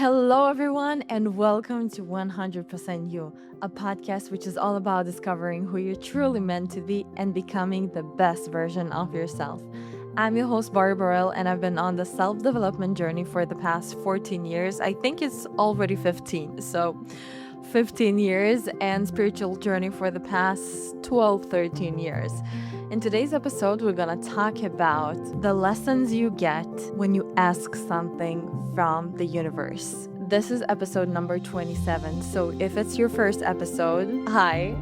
Hello, everyone, and welcome to 100% You, a podcast which is all about discovering who you're truly meant to be and becoming the best version of yourself. I'm your host, Bari, and I've been on the self development journey for the past 14 years. I think it's already 15. So, 15 years and spiritual journey for the past 12, 13 years. In today's episode, we're gonna talk about the lessons you get when you ask something from the universe. This is episode number 27. So if it's your first episode, hi.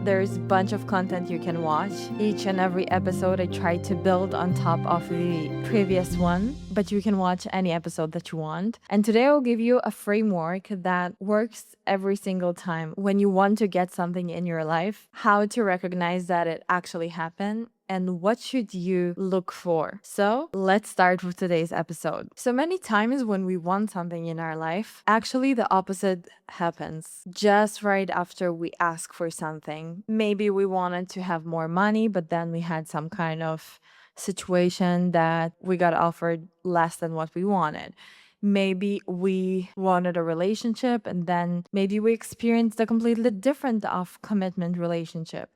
There's a bunch of content you can watch. Each and every episode I try to build on top of the previous one, but you can watch any episode that you want. And today I'll give you a framework that works every single time when you want to get something in your life, how to recognize that it actually happened and what should you look for. So let's start with today's episode. So many times when we want something in our life, actually the opposite happens just right after we ask for something. Maybe we wanted to have more money, but then we had some kind of situation that we got offered less than what we wanted. Maybe we wanted a relationship and then maybe we experienced a completely different of commitment relationship.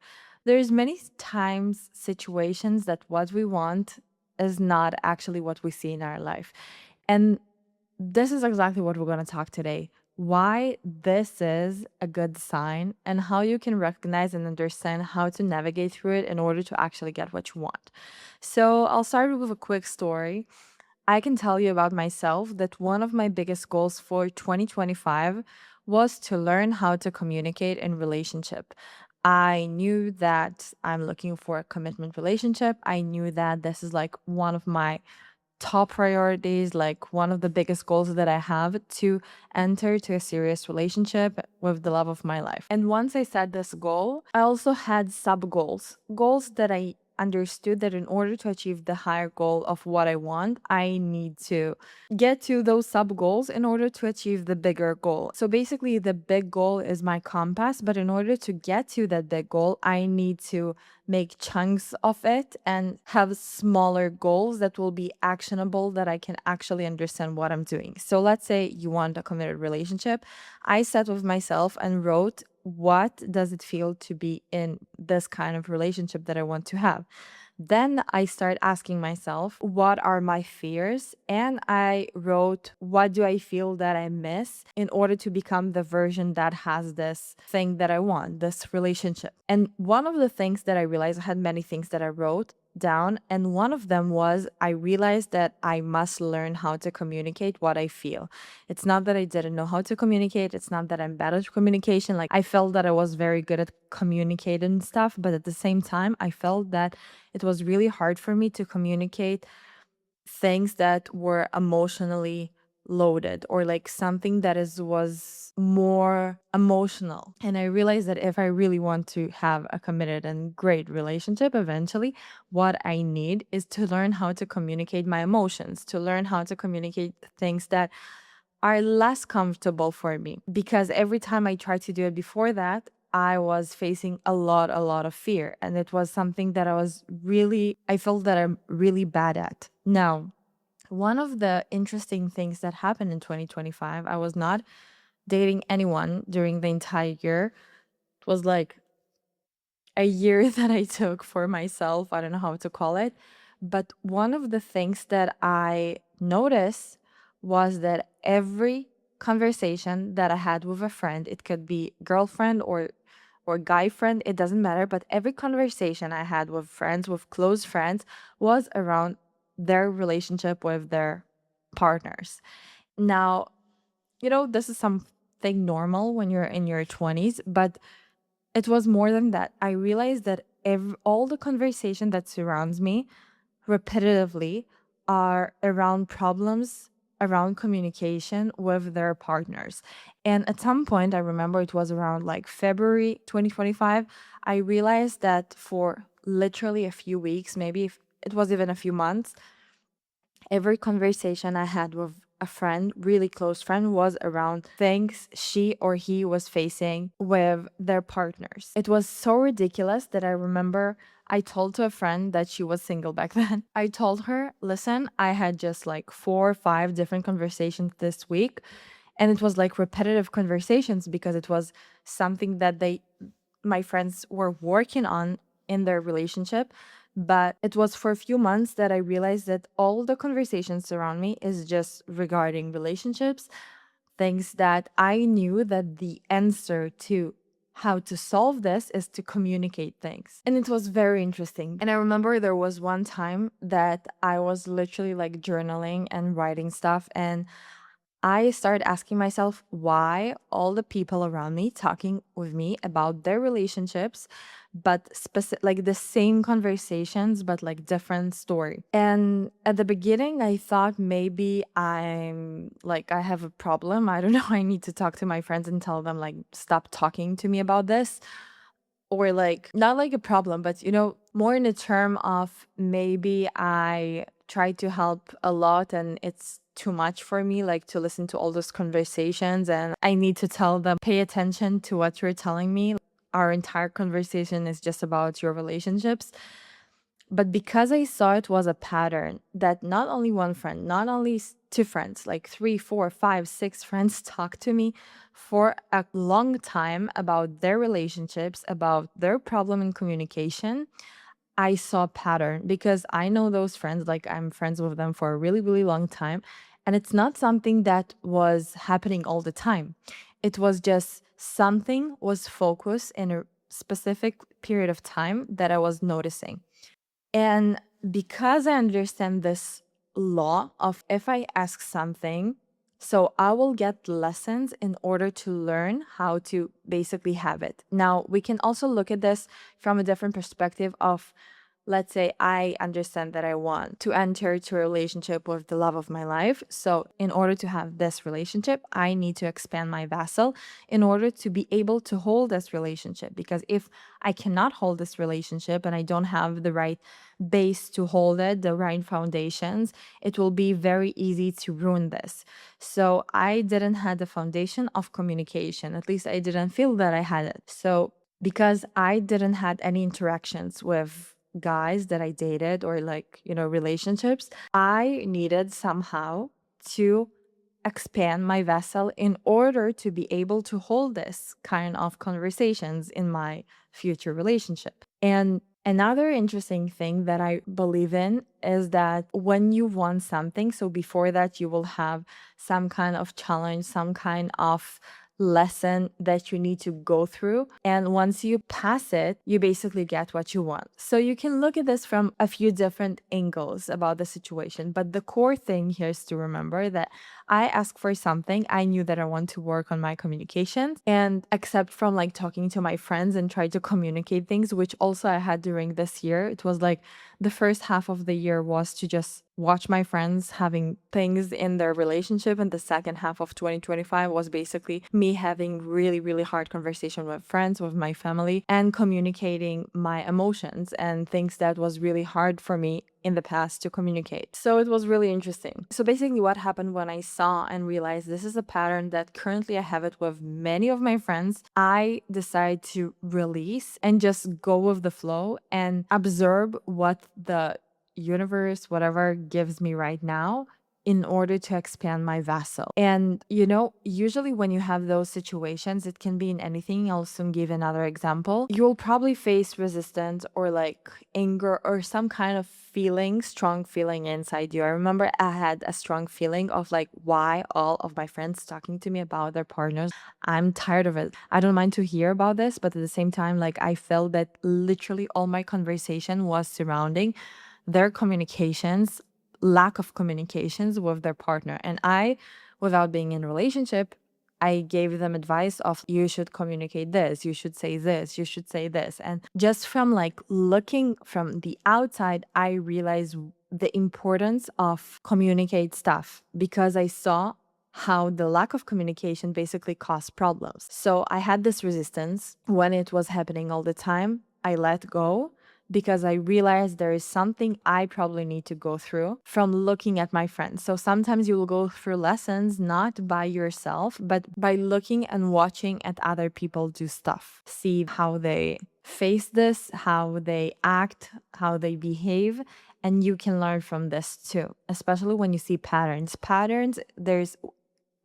There's many times situations that what we want is not actually what we see in our life. And this is exactly what we're going to talk today. Why this is a good sign and how you can recognize and understand how to navigate through it in order to actually get what you want. So, I'll start with a quick story. I can tell you about myself that one of my biggest goals for 2025 was to learn how to communicate in relationship. I knew that I'm looking for a commitment relationship. I knew that this is like one of my top priorities, like one of the biggest goals that I have to enter to a serious relationship with the love of my life. And once I set this goal, I also had sub goals, goals that I understood that in order to achieve the higher goal of what I want, I need to get to those sub goals in order to achieve the bigger goal. So basically, the big goal is my compass, but in order to get to that big goal, I need to make chunks of it and have smaller goals that will be actionable that I can actually understand what I'm doing. So let's say you want a committed relationship. I sat with myself and wrote, what does it feel to be in this kind of relationship that I want to have? Then I start asking myself, what are my fears? And I wrote, what do I feel that I miss in order to become the version that has this thing that I want, this relationship? And one of the things that I realized, I had many things that I wrote down, and one of them was I realized that I must learn how to communicate what I feel. It's not that I didn't know how to communicate, it's not that I'm bad at communication. Like, I felt that I was very good at communicating stuff, but at the same time I felt that it was really hard for me to communicate things that were emotionally loaded or like something that is was more emotional. And I realized that if I really want to have a committed and great relationship eventually, what I need is to learn how to communicate my emotions, to learn how to communicate things that are less comfortable for me, because every time I tried to do it before that, I was facing a lot of fear. And it was something that I felt that I'm really bad at. Now, one of the interesting things that happened in 2025, I was not dating anyone during the entire year. It was like a year that I took for myself. I don't know how to call it. But one of the things that I noticed was that every conversation that I had with a friend, it could be girlfriend or guy friend, it doesn't matter, but every conversation I had with friends, with close friends, was around their relationship with their partners. Now, this is something normal when you're in your 20s, but it was more than that. I realized that all the conversation that surrounds me repetitively are around problems around communication with their partners. And at some point, I remember it was around like February 2025, I realized that for literally a few weeks, maybe if it was even a few months, every conversation I had with a friend, really close friend, was around things she or he was facing with their partners. It was so ridiculous that I remember I told to a friend that she was single back then. I told her, listen, I had just like 4 or 5 different conversations this week, And it was like repetitive conversations because it was something that my friends were working on in their relationship. But it was for a few months that I realized that all the conversations around me is just regarding relationships, things that I knew that the answer to how to solve this is to communicate things. And it was very interesting. And I remember there was one time that I was literally like journaling and writing stuff, and I started asking myself why all the people around me talking with me about their relationships, but like the same conversations, but like different story. And at the beginning, I thought maybe I have a problem. I don't know. I need to talk to my friends and tell them like stop talking to me about this, or like not like a problem, but more in the term of maybe I try to help a lot and it's too much for me like to listen to all those conversations, and I need to tell them pay attention to what you're telling me. Our entire conversation is just about your relationships. But because I saw it was a pattern that not only one friend, not only two friends, like three, four, five, six friends talked to me for a long time about their relationships, about their problem in communication, I saw a pattern because I know those friends, like I'm friends with them for a really, really long time. And it's not something that was happening all the time. It was just something was focused in a specific period of time that I was noticing. And because I understand this law of if I ask something, so I will get lessons in order to learn how to basically have it. Now, we can also look at this from a different perspective of, let's say I understand that I want to enter into a relationship with the love of my life. So in order to have this relationship, I need to expand my vessel in order to be able to hold this relationship. Because if I cannot hold this relationship and I don't have the right base to hold it, the right foundations, it will be very easy to ruin this. So I didn't have the foundation of communication. At least I didn't feel that I had it. So because I didn't had any interactions with guys that I dated or like, relationships, I needed somehow to expand my vessel in order to be able to hold this kind of conversations in my future relationship. And another interesting thing that I believe in is that when you want something, so before that, you will have some kind of challenge, some kind of lesson that you need to go through. And once you pass it, you basically get what you want. So you can look at this from a few different angles about the situation. But the core thing here is to remember that I asked for something. I knew that I want to work on my communications, and except from like talking to my friends and try to communicate things, which also I had during this year, it was like the first half of the year was to just watch my friends having things in their relationship, and the second half of 2025 was basically me having really, really hard conversation with friends, with my family, and communicating my emotions and things that was really hard for me in the past to communicate. So it was really interesting. So basically what happened when I saw and realized this is a pattern that currently I have it with many of my friends, I decided to release and just go with the flow and absorb what the universe, whatever gives me right now, in order to expand my vessel. And usually when you have those situations, it can be in anything. I'll soon give another example. You'll probably face resistance or like anger or some kind of strong feeling inside you. I remember I had a strong feeling of like, why all of my friends talking to me about their partners? I'm tired of it. I don't mind to hear about this, but at the same time, like I felt that literally all my conversation was surrounding their communications, lack of communications with their partner. And I, without being in a relationship, I gave them advice of you should communicate this, you should say this, you should say this. And just from like looking from the outside, I realized the importance of communicate stuff because I saw how the lack of communication basically caused problems. So I had this resistance when it was happening all the time. I let go because I realized there is something I probably need to go through from looking at my friends. So sometimes you will go through lessons not by yourself, but by looking and watching at other people do stuff. See how they face this, how they act, how they behave. And you can learn from this too, especially when you see patterns. Patterns, there's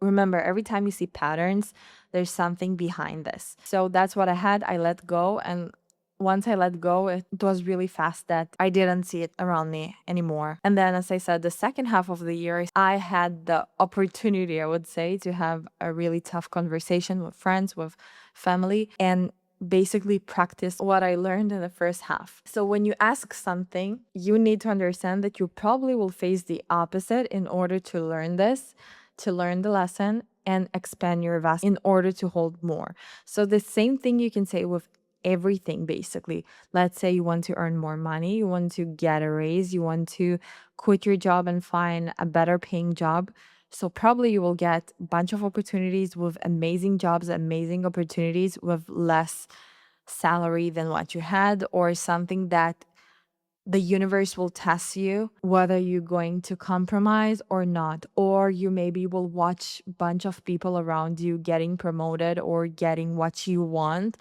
remember, every time you see patterns, there's something behind this. So that's what I had. I let go. And once I let go, it was really fast that I didn't see it around me anymore. And then, as I said, the second half of the year, I had the opportunity, I would say, to have a really tough conversation with friends, with family, and basically practice what I learned in the first half. So when you ask something, you need to understand that you probably will face the opposite in order to learn this, to learn the lesson and expand your vast in order to hold more. So the same thing you can say with everything basically. Let's say you want to earn more money, you want to get a raise, you want to quit your job and find a better paying job. So probably you will get a bunch of opportunities with amazing jobs, amazing opportunities with less salary than what you had, or something that the universe will test you whether you're going to compromise or not. Or you maybe will watch a bunch of people around you getting promoted or getting what you want,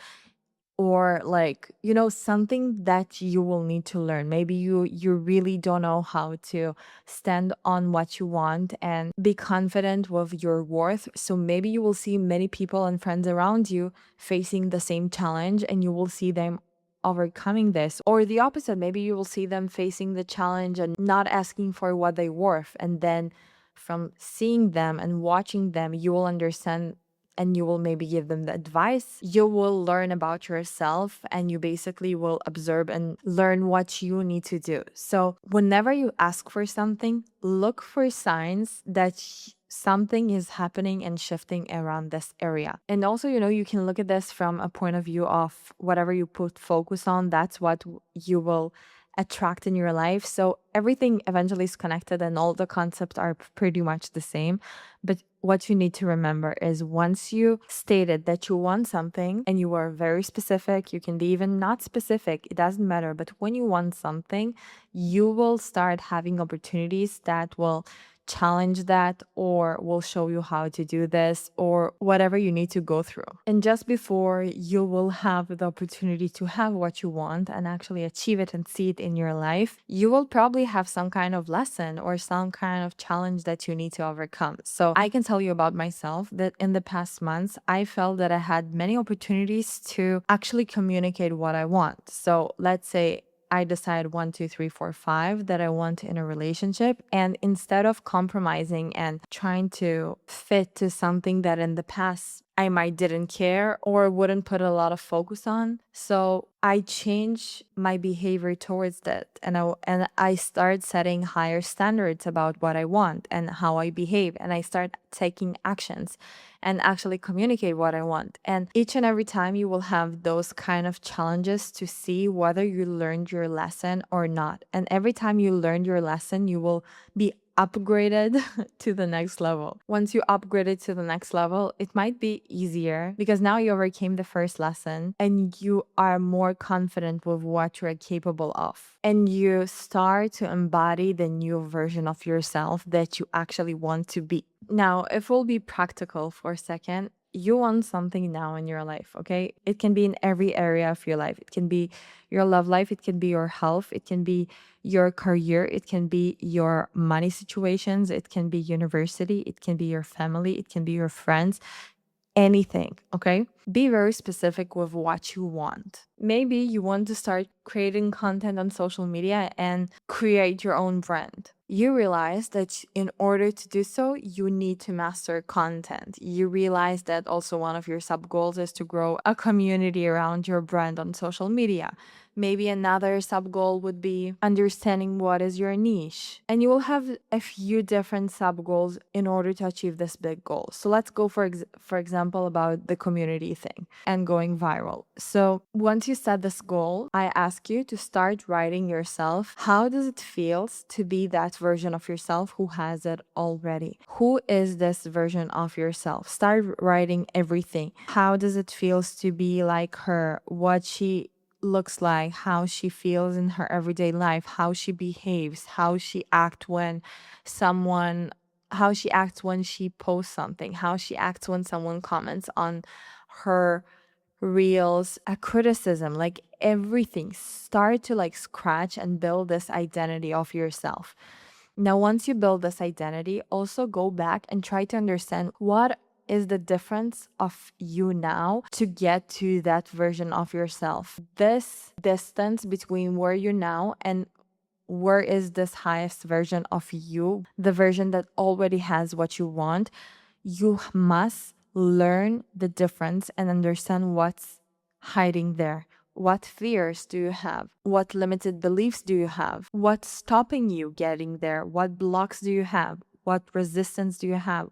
or like, something that you will need to learn. Maybe you really don't know how to stand on what you want and be confident with your worth. So maybe you will see many people and friends around you facing the same challenge, and you will see them overcoming this. Or the opposite, maybe you will see them facing the challenge and not asking for what they worth, and then from seeing them and watching them, you will understand, and you will maybe give them the advice. You will learn about yourself, and you basically will observe and learn what you need to do. So whenever you ask for something, look for signs that something is happening and shifting around this area. And also, you can look at this from a point of view of whatever you put focus on, that's what you will attract in your life. So everything eventually is connected, and all the concepts are pretty much the same. But what you need to remember is, once you stated that you want something and you are very specific, you can be even not specific, it doesn't matter. But when you want something, you will start having opportunities that will challenge that, or will show you how to do this, or whatever you need to go through. And just before you will have the opportunity to have what you want and actually achieve it and see it in your life, you will probably have some kind of lesson or some kind of challenge that you need to overcome. So I can tell you about myself that in the past months, I felt that I had many opportunities to actually communicate what I want. So let's say I decide 1, 2, 3, 4, 5 that I want in a relationship. And instead of compromising and trying to fit to something that in the past I might didn't care or wouldn't put a lot of focus on, so I change my behavior towards that, and I start setting higher standards about what I want and how I behave, and I start taking actions and actually communicate what I want. And each and every time you will have those kind of challenges to see whether you learned your lesson or not. And every time you learn your lesson, you will be upgraded to the next level. Once you upgrade it to the next level, it might be easier because now you overcame the first lesson and you are more confident with what you're capable of. And you start to embody the new version of yourself that you actually want to be. Now, if we'll be practical for a second, you want something now in your life, okay? It can be in every area of your life. It can be your love life, it can be your health, it can be your career, it can be your money situations, it can be university, it can be your family, it can be your friends, anything, okay? Be very specific with what you want. Maybe you want to start creating content on social media and create your own brand. You realize that in order to do so, you need to master content. You realize that also one of your sub goals is to grow a community around your brand on social media. Maybe another sub goal would be understanding what is your niche. And you will have a few different sub goals in order to achieve this big goal. So let's go for example about the community thing and going viral. So once you set this goal, I ask you to start writing yourself. How does it feel to be that version of yourself who has it already? Who is this version of yourself? Start writing everything. How does it feel to be like her? What she looks like, how she feels in her everyday life, how she behaves, someone how she acts when she posts something, how she acts when someone comments on her reels, a criticism, like everything. Start to like scratch and build this identity of yourself. Now, once you build this identity, also go back and try to understand what is the difference of you now to get to that version of yourself. This distance between where you're now and where is this highest version of you, the version that already has what you want, you must learn the difference and understand what's hiding there. What fears do you have? What limited beliefs do you have? What's stopping you getting there? What blocks do you have? What resistance do you have?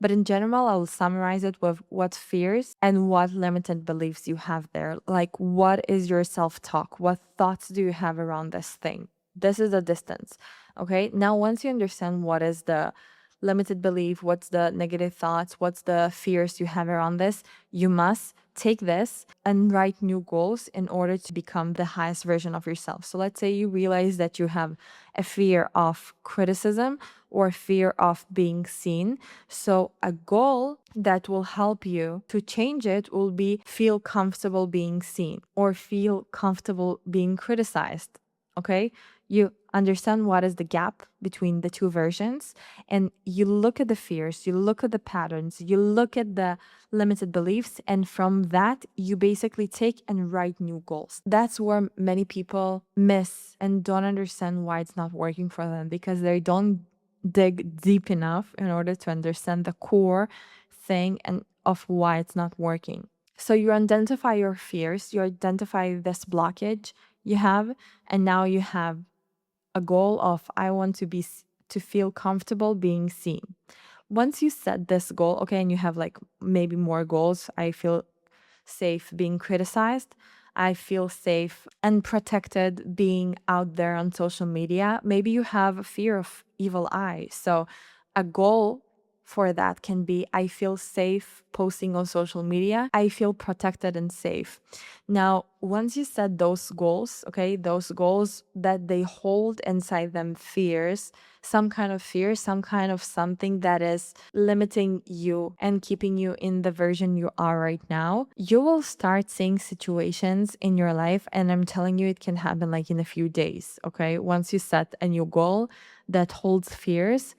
But in general, I'll summarize it with what fears and what limited beliefs you have there. Like, what is your self talk? What thoughts do you have around this thing? This is the distance. Okay. Now, once you understand what is the limited belief, what's the negative thoughts, what's the fears you have around this, you must take this and write new goals in order to become the highest version of yourself. So let's say you realize that you have a fear of criticism or fear of being seen. So a goal that will help you to change it will be feel comfortable being seen or feel comfortable being criticized. Okay? You understand what is the gap between the two versions, and you look at the fears, you look at the patterns, you look at the limited beliefs, and from that, you basically take and write new goals. That's where many people miss and don't understand why it's not working for them, because they don't dig deep enough in order to understand the core thing and of why it's not working. So you identify your fears, you identify this blockage you have, and now you have a goal of I want to feel comfortable being seen. Once you set this goal, okay, and you have like maybe more goals, I feel safe being criticized. I feel safe and protected being out there on social media. Maybe you have a fear of evil eye. So a goal for that can be I feel safe posting on social media. I feel protected and safe. Now, once you set those goals, okay, those goals that they hold inside them fears, some kind of fear, some kind of something that is limiting you and keeping you in the version you are right now, you will start seeing situations in your life. And I'm telling you, it can happen like in a few days, okay? Once you set a new goal that holds fears,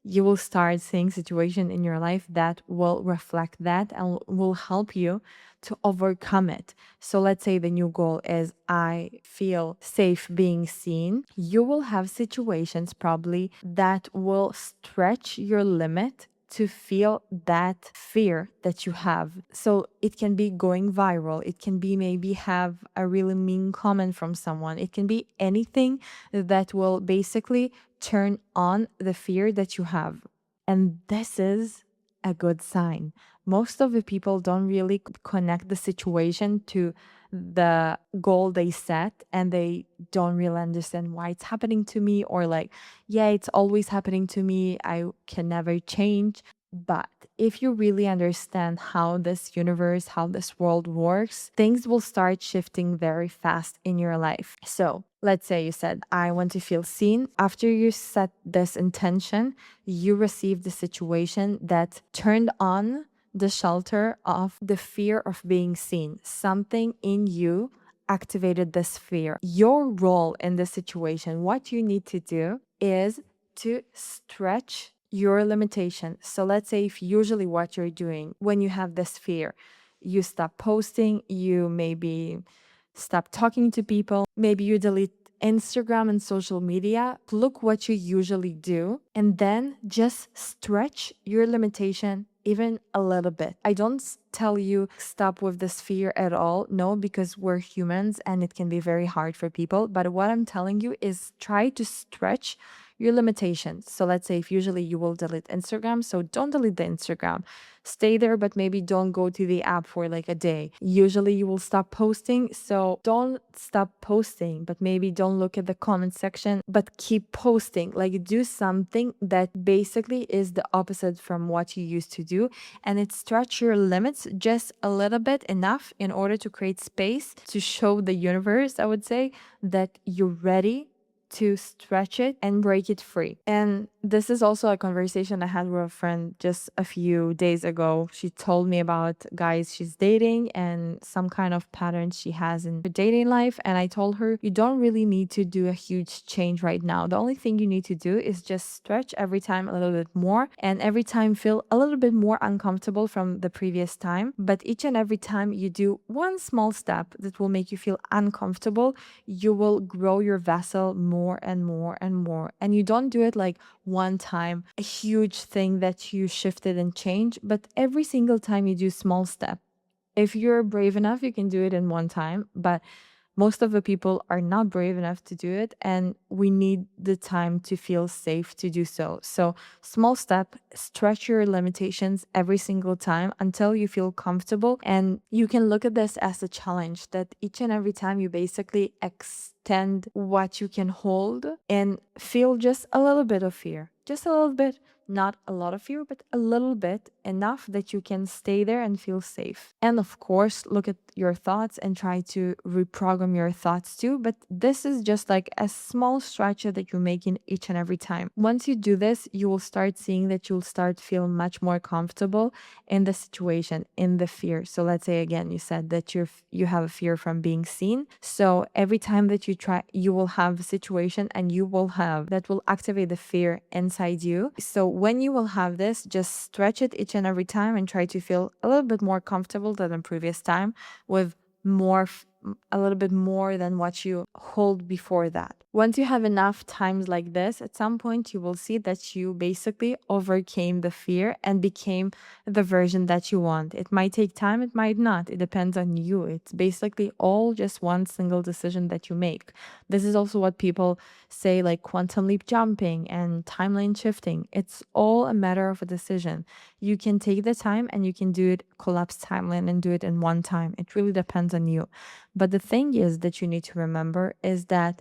you will start seeing situations in your life that will reflect that and will help you to overcome it. So let's say the new goal is I feel safe being seen. You will have situations probably that will stretch your limit to feel that fear that you have. So it can be going viral. It can be maybe have a really mean comment from someone. It can be anything that will basically turn on the fear that you have. And this is a good sign. Most of the people don't really connect the situation to the goal they set, and they don't really understand why it's happening to me, or like, yeah, it's always happening to me. I can never change. But if you really understand how this universe, how this world works, things will start shifting very fast in your life. So let's say you said, I want to feel seen. After you set this intention, you received the situation that turned on the shelter of the fear of being seen. Something in you activated this fear. Your role in the situation, what you need to do is to stretch your limitation. So let's say if usually what you're doing when you have this fear, you stop posting, you maybe stop talking to people, maybe you delete Instagram and social media, look what you usually do, and then just stretch your limitation even a little bit. I don't tell you stop with this fear at all. No, because we're humans and it can be very hard for people. But what I'm telling you is try to stretch your limitations. So let's say if usually you will delete Instagram, so don't delete the Instagram. Stay there, but maybe don't go to the app for like a day. Usually you will stop posting, so don't stop posting, but maybe don't look at the comment section, but keep posting. Like do something that basically is the opposite from what you used to do, and it stretch your limits just a little bit enough in order to create space to show the universe, I would say, that you're ready to stretch it and break it free. And this is also a conversation I had with a friend just a few days ago. She told me about guys she's dating and some kind of patterns she has in her dating life. And I told her, you don't really need to do a huge change right now. The only thing you need to do is just stretch every time a little bit more, and every time feel a little bit more uncomfortable from the previous time. But each and every time you do one small step that will make you feel uncomfortable, you will grow your vessel more and more and more. And you don't do it like one time, a huge thing that you shifted and changed, but every single time you do small step. If you're brave enough, you can do it in one time, but most of the people are not brave enough to do it, and we need the time to feel safe to do so. So, small step, stretch your limitations every single time until you feel comfortable. And you can look at this as a challenge that each and every time you basically extend what you can hold and feel just a little bit of fear, just a little bit. Not a lot of fear, but a little bit, enough that you can stay there and feel safe. And of course, look at your thoughts and try to reprogram your thoughts too. But this is just like a small stretch that you're making each and every time. Once you do this, you will start seeing that you'll start feeling much more comfortable in the situation, in the fear. So let's say again, you said that you have a fear from being seen. So every time that you try, you will have a situation and you will have that will activate the fear inside you. So when you will have this, just stretch it each and every time and try to feel a little bit more comfortable than the previous time with a little bit more than what you hold before that. Once you have enough times like this, at some point you will see that you basically overcame the fear and became the version that you want. It might take time, it might not. It depends on you. It's basically all just one single decision that you make. This is also what people say, like quantum leap jumping and timeline shifting. It's all a matter of a decision. You can take the time and you can do it, collapse timeline and do it in one time. It really depends on you. But the thing is that you need to remember is that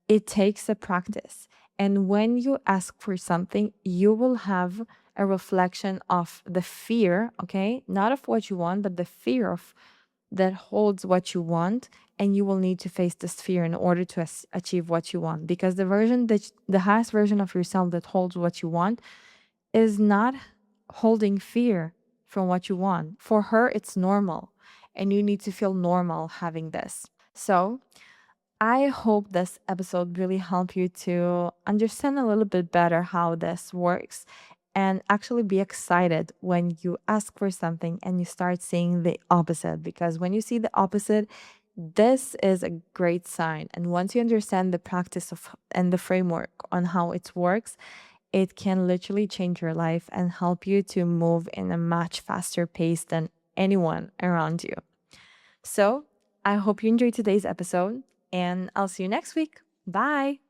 it takes a practice. And when you ask for something, you will have a reflection of the fear, okay? Not of what you want, but the fear of that holds what you want. And you will need to face this fear in order to achieve what you want. Because the highest version of yourself that holds what you want is not holding fear from what you want. For her, it's normal. And you need to feel normal having this. So, I hope this episode really helped you to understand a little bit better how this works and actually be excited when you ask for something and you start seeing the opposite. Because when you see the opposite, this is a great sign. And once you understand the practice of and the framework on how it works, it can literally change your life and help you to move in a much faster pace than anyone around you. So, I hope you enjoyed today's episode, and I'll see you next week. Bye.